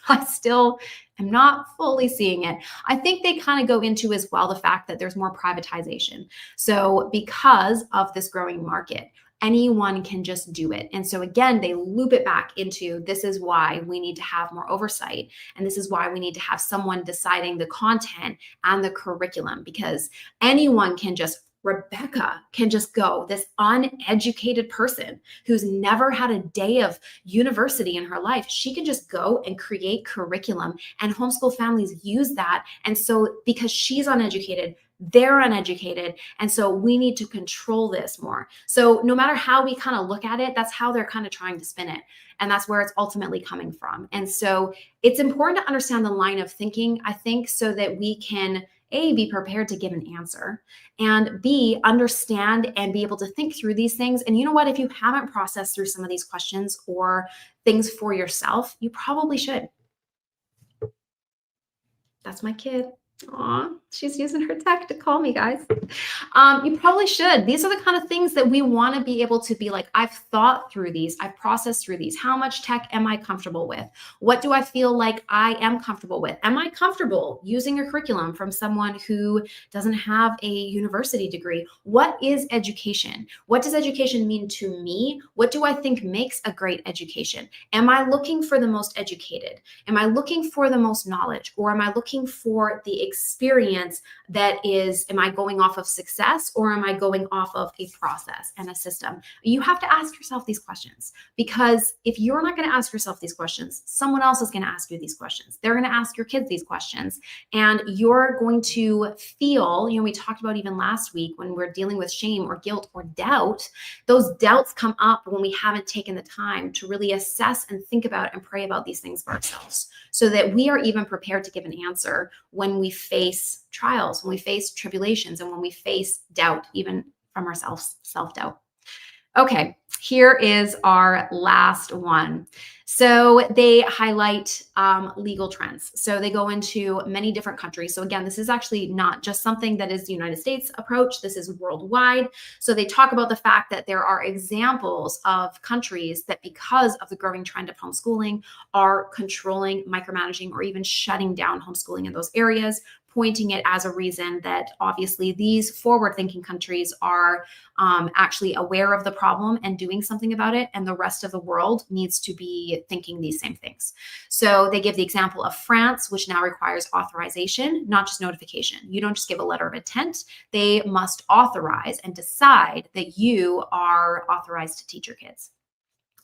S1: I still am not fully seeing it. I think they kind of go into as well the fact that there's more privatization. So because of this growing market, anyone can just do it. And so again, they loop it back into this is why we need to have more oversight. And this is why we need to have someone deciding the content and the curriculum, because anyone can just Rebecca can just go, this uneducated person who's never had a day of university in her life. She can just go and create curriculum, and homeschool families use that. And so because she's uneducated, they're uneducated. And so we need to control this more. So no matter how we kind of look at it, that's how they're kind of trying to spin it. And that's where it's ultimately coming from. And so it's important to understand the line of thinking, I think, so that we can A, be prepared to give an answer, and B, understand and be able to think through these things. And you know what? If you haven't processed through some of these questions or things for yourself, you probably should. That's my kid. Aw, she's using her tech to call me, guys. You probably should. These are the kind of things that we want to be able to be like, I've thought through these, I've processed through these. How much tech am I comfortable with? What do I feel like I am comfortable with? Am I comfortable using a curriculum from someone who doesn't have a university degree? What is education? What does education mean to me? What do I think makes a great education? Am I looking for the most educated? Am I looking for the most knowledge? Or am I looking for the experience that is, am I going off of success or am I going off of a process and a system? You have to ask yourself these questions, because if you're not going to ask yourself these questions, someone else is going to ask you these questions. They're going to ask your kids these questions, and you're going to feel, we talked about even last week when we're dealing with shame or guilt or doubt, those doubts come up when we haven't taken the time to really assess and think about and pray about these things for ourselves, so that we are even prepared to give an answer when we face trials, when we face tribulations, and when we face doubt, even from ourselves, self-doubt. Okay, here is our last one. So they highlight legal trends. So they go into many different countries. So again, this is actually not just something that is the United States approach. This is worldwide. So they talk about the fact that there are examples of countries that, because of the growing trend of homeschooling, are controlling, micromanaging, or even shutting down homeschooling in those areas, pointing it as a reason that obviously these forward-thinking countries are actually aware of the problem and doing something about it, and the rest of the world needs to be thinking these same things. So they give the example of France, which now requires authorization, not just notification. You don't just give a letter of intent. They must authorize and decide that you are authorized to teach your kids.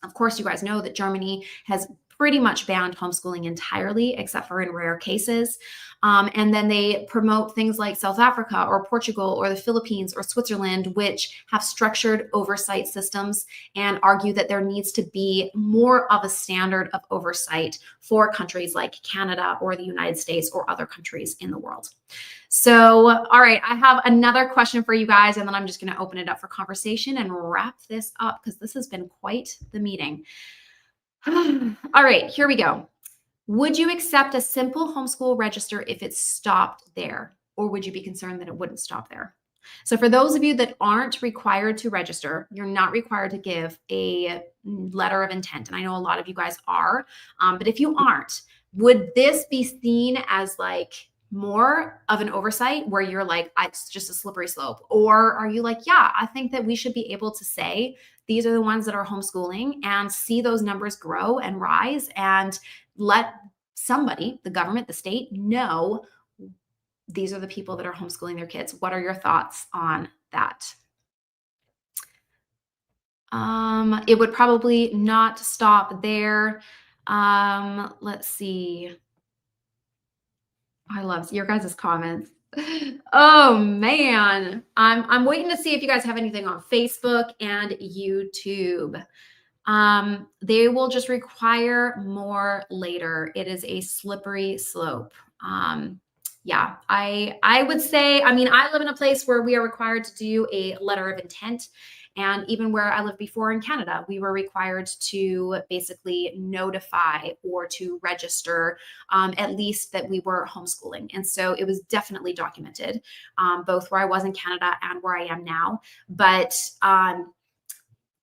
S1: Of course, you guys know that Germany has pretty much banned homeschooling entirely, except for in rare cases. And then they promote things like South Africa or Portugal or the Philippines or Switzerland, which have structured oversight systems, and argue that there needs to be more of a standard of oversight for countries like Canada or the United States or other countries in the world. So, all right, I have another question for you guys, and then I'm just going to open it up for conversation and wrap this up, because this has been quite the meeting. All right, here we go. Would you accept a simple homeschool register if it stopped there, or would you be concerned that it wouldn't stop there? So for those of you that aren't required to register, you're not required to give a letter of intent. And I know a lot of you guys are, but if you aren't, would this be seen as like more of an oversight where you're like, it's just a slippery slope? Or are you like, yeah, I think that we should be able to say these are the ones that are homeschooling and see those numbers grow and rise and let somebody, the government, the state, know these are the people that are homeschooling their kids? What are your thoughts on that? It would probably not stop there. Let's see. I love your guys' comments. Oh man. I'm waiting to see if you guys have anything on Facebook and YouTube. They will just require more later. It is a slippery slope. Yeah, I would say, I mean, I live in a place where we are required to do a letter of intent. And even where I lived before in Canada, we were required to basically notify or to register at least that we were homeschooling. And so it was definitely documented, both where I was in Canada and where I am now. But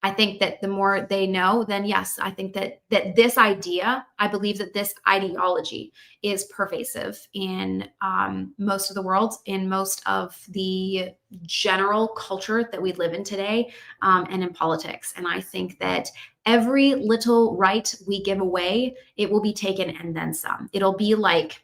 S1: I think that the more they know, then yes, I think that this idea, I believe that this ideology is pervasive in most of the world, in most of the general culture that we live in today, and in politics. And I think that every little right we give away, it will be taken and then some. It'll be like,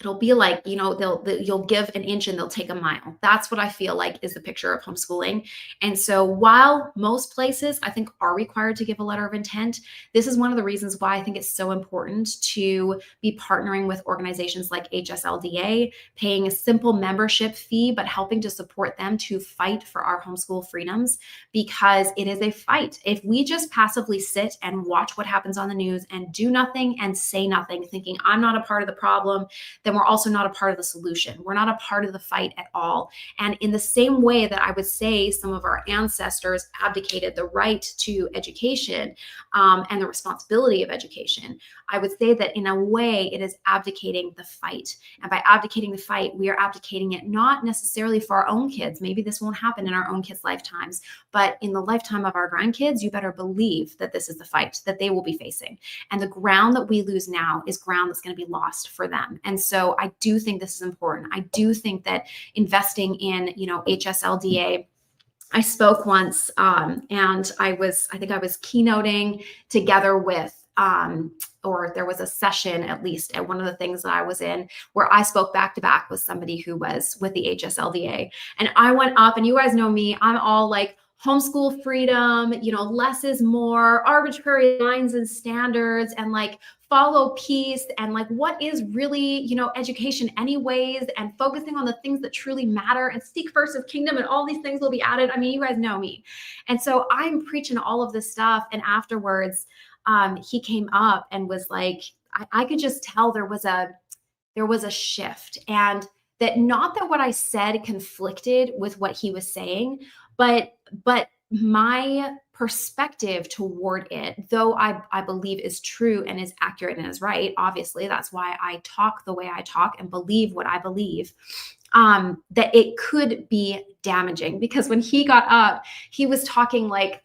S1: you know, you'll give an inch and they'll take a mile. That's what I feel like is the picture of homeschooling. And so while most places I think are required to give a letter of intent, this is one of the reasons why I think it's so important to be partnering with organizations like HSLDA, paying a simple membership fee, but helping to support them to fight for our homeschool freedoms, because it is a fight. If we just passively sit and watch what happens on the news and do nothing and say nothing, thinking I'm not a part of the problem, then we're also not a part of the solution. We're not a part of the fight at all. And in the same way that I would say some of our ancestors abdicated the right to education and the responsibility of education, I would say that in a way it is abdicating the fight. And by abdicating the fight, we are abdicating it not necessarily for our own kids. Maybe this won't happen in our own kids' lifetimes, but in the lifetime of our grandkids, you better believe that this is the fight that they will be facing. And the ground that we lose now is ground that's going to be lost for them. And so I do think this is important. I do think that investing in, you know, HSLDA, I spoke once and I think I was keynoting together with, or there was a session at least at one of the things that I was in where I spoke back to back with somebody who was with the HSLDA. And I went up, and you guys know me, I'm all like, homeschool freedom, you know, less is more, arbitrary lines and standards, and like follow peace, and like what is really, you know, education anyways, and focusing on the things that truly matter, and seek first of kingdom, and all these things will be added. I mean, you guys know me. And so I'm preaching all of this stuff. And afterwards, he came up and was like, I could just tell there was a shift, and that not that what I said conflicted with what he was saying, but my perspective toward it, though I believe is true and is accurate and is right, obviously that's why I talk the way I talk and believe what I believe, that it could be damaging. Because when he got up, he was talking like,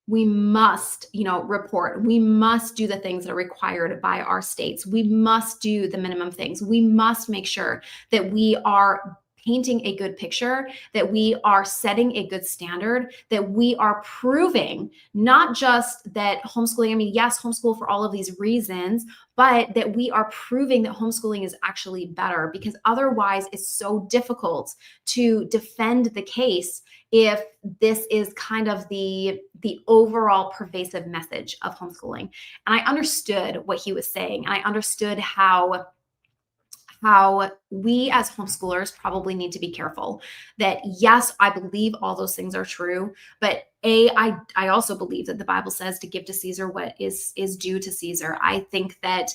S1: we must, you know, report. We must do the things that are required by our states. We must do the minimum things. We must make sure that we are painting a good picture, that we are setting a good standard, that we are proving not just that homeschooling, I mean, yes, homeschool for all of these reasons, but that we are proving that homeschooling is actually better, because otherwise it's so difficult to defend the case if this is kind of the overall pervasive message of homeschooling. And I understood what he was saying, and I understood how we as homeschoolers probably need to be careful that, yes, I believe all those things are true, but I also believe that the Bible says to give to Caesar what is due to Caesar. I think that,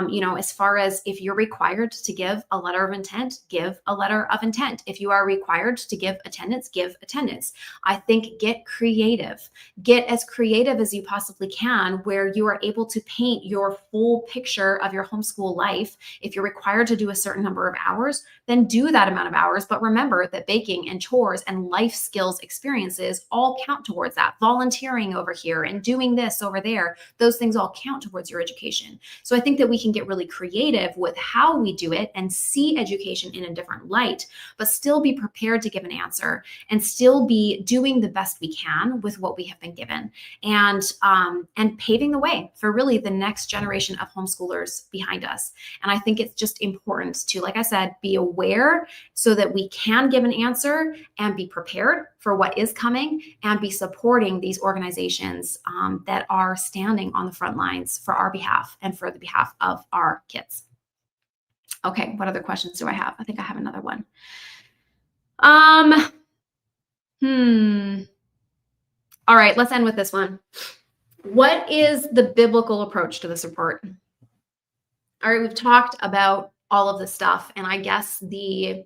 S1: you know, as far as if you're required to give a letter of intent, give a letter of intent. If you are required to give attendance, give attendance. I think get creative. Get as creative as you possibly can, where you are able to paint your full picture of your homeschool life. If you're required to do a certain number of hours, then do that amount of hours. But remember that baking and chores and life skills experiences all count towards that. Volunteering over here and doing this over there, those things all count towards your education. So I think that we can get really creative with how we do it and see education in a different light, but still be prepared to give an answer and still be doing the best we can with what we have been given, and paving the way for really the next generation of homeschoolers behind us. And I think it's just important to, like I said, be aware so that we can give an answer and be prepared for what is coming and be supporting these organizations that are standing on the front lines for our behalf and for the behalf of our kids. Okay, what other questions do I have? I think I have another one. All right, let's end with this one. What is the biblical approach to this report? All right, we've talked about all of this stuff, and I guess the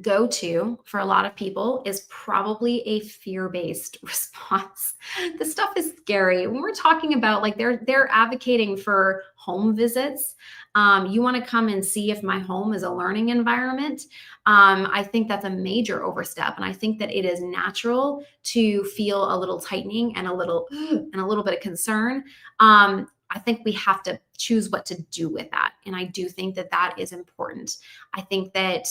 S1: go-to for a lot of people is probably a fear-based response. This stuff is scary. When we're talking about, like, they're advocating for home visits. You want to come and see if my home is a learning environment. I think that's a major overstep, and I think that it is natural to feel a little tightening and a little bit of concern. I think we have to choose what to do with that. And I do think that that is important. I think that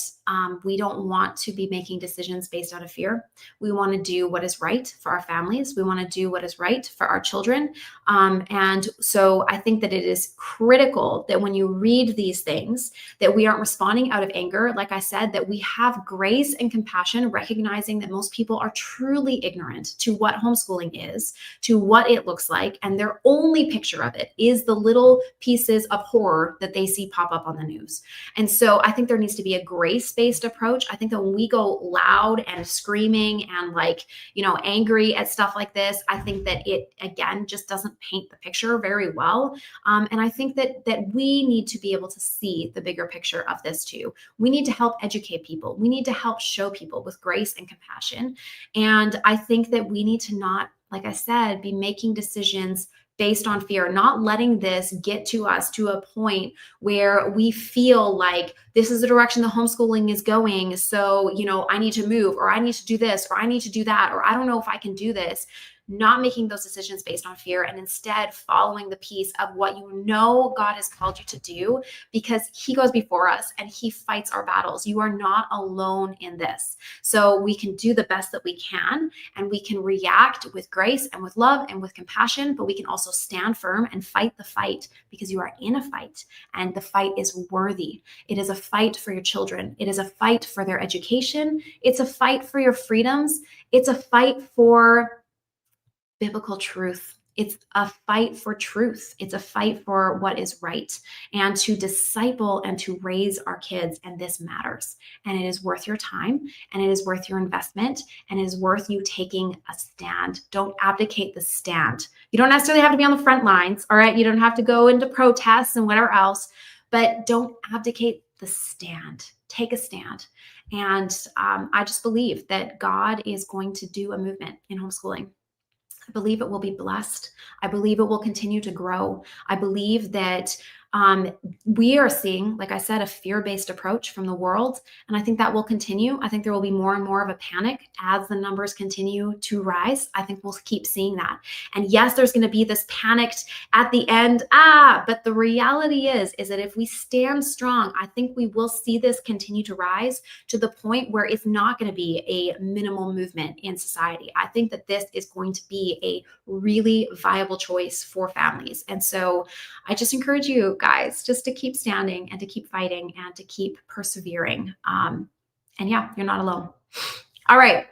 S1: we don't want to be making decisions based out of fear. We want to do what is right for our families. We want to do what is right for our children. And so I think that it is critical that when you read these things, that we aren't responding out of anger. Like I said, that we have grace and compassion, recognizing that most people are truly ignorant to what homeschooling is, to what it looks like. And their only picture of it is the little pieces of horror that they see pop up on the news. And so I think there needs to be a grace-based approach. I think that when we go loud and screaming and, like, angry at stuff like this, I think that it, again, just doesn't paint the picture very well. And I think that we need to be able to see the bigger picture of this too. We need to help educate people. We need to help show people with grace and compassion. And I think that we need to not, like I said, be making decisions based on fear, not letting this get to us to a point where we feel like this is the direction the homeschooling is going. So, I need to move, or I need to do this, or I need to do that, or I don't know if I can do this. Not making those decisions based on fear, and instead following the piece of what God has called you to do, because he goes before us and he fights our battles. You are not alone in this. So we can do the best that we can, and we can react with grace and with love and with compassion, but we can also stand firm and fight the fight, because you are in a fight, and the fight is worthy. It is a fight for your children. It is a fight for their education. It's a fight for your freedoms. It's a fight for biblical truth. It's a fight for truth. It's a fight for what is right, and to disciple and to raise our kids. And this matters. And it is worth your time, and it is worth your investment, and it is worth you taking a stand. Don't abdicate the stand. You don't necessarily have to be on the front lines. All right. You don't have to go into protests and whatever else, but don't abdicate the stand. Take a stand. And I just believe that God is going to do a movement in homeschooling. I believe it will be blessed. I believe it will continue to grow. I believe that we are seeing, like I said, a fear-based approach from the world. And I think that will continue. I think there will be more and more of a panic as the numbers continue to rise. I think we'll keep seeing that. And yes, there's going to be this panicked at the end, but the reality is that if we stand strong, I think we will see this continue to rise to the point where it's not going to be a minimal movement in society. I think that this is going to be a really viable choice for families. And so I just encourage you guys just to keep standing and to keep fighting and to keep persevering. And yeah, you're not alone. All right.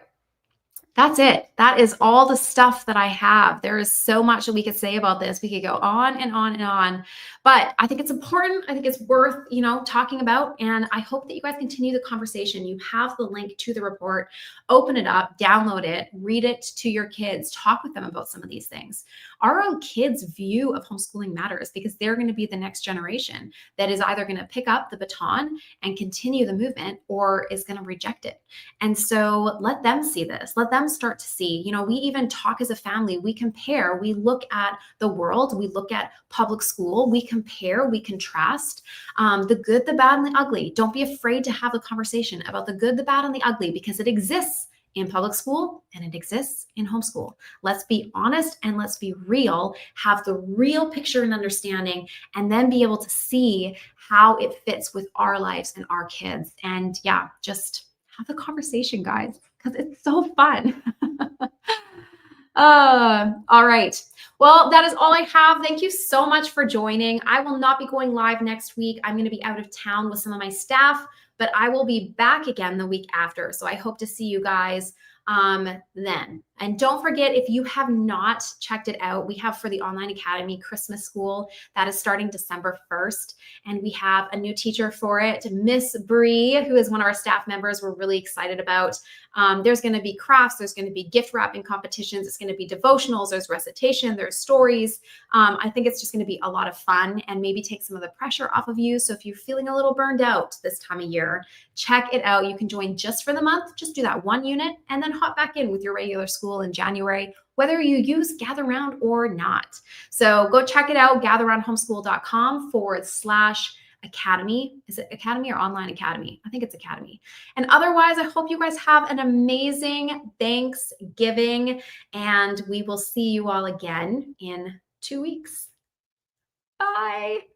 S1: That's it. That is all the stuff that I have. There is so much that we could say about this. We could go on and on and on, but I think it's important. I think it's worth, talking about. And I hope that you guys continue the conversation. You have the link to the report, open it up, download it, read it to your kids, talk with them about some of these things. Our own kids' view of homeschooling matters, because they're going to be the next generation that is either going to pick up the baton and continue the movement, or is going to reject it. And so let them see this. Let them start to see, we even talk as a family, we compare, we look at the world, we look at public school, we compare, we contrast the good, the bad, and the ugly. Don't be afraid to have a conversation about the good, the bad, and the ugly, because it exists in public school and it exists in homeschool. Let's be honest and let's be real, have the real picture and understanding, and then be able to see how it fits with our lives and our kids. And yeah, just have the conversation, guys, because it's so fun. All right. Well, that is all I have. Thank you so much for joining. I will not be going live next week. I'm going to be out of town with some of my staff, but I will be back again the week after. So I hope to see you guys then. And don't forget, if you have not checked it out, we have for the Online Academy Christmas School that is starting December 1st. And we have a new teacher for it, Miss Bree, who is one of our staff members we're really excited about. There's going to be crafts, there's going to be gift wrapping competitions, it's going to be devotionals, there's recitation, there's stories. I think it's just going to be a lot of fun and maybe take some of the pressure off of you. So if you're feeling a little burned out this time of year, check it out. You can join just for the month, just do that one unit and then hop back in with your regular school in January, whether you use Gather Round or not. So go check it out, gatheroundhomeschool.com/academy. Is it academy or online academy? I think it's academy. And otherwise, I hope you guys have an amazing Thanksgiving, and we will see you all again in 2 weeks. Bye.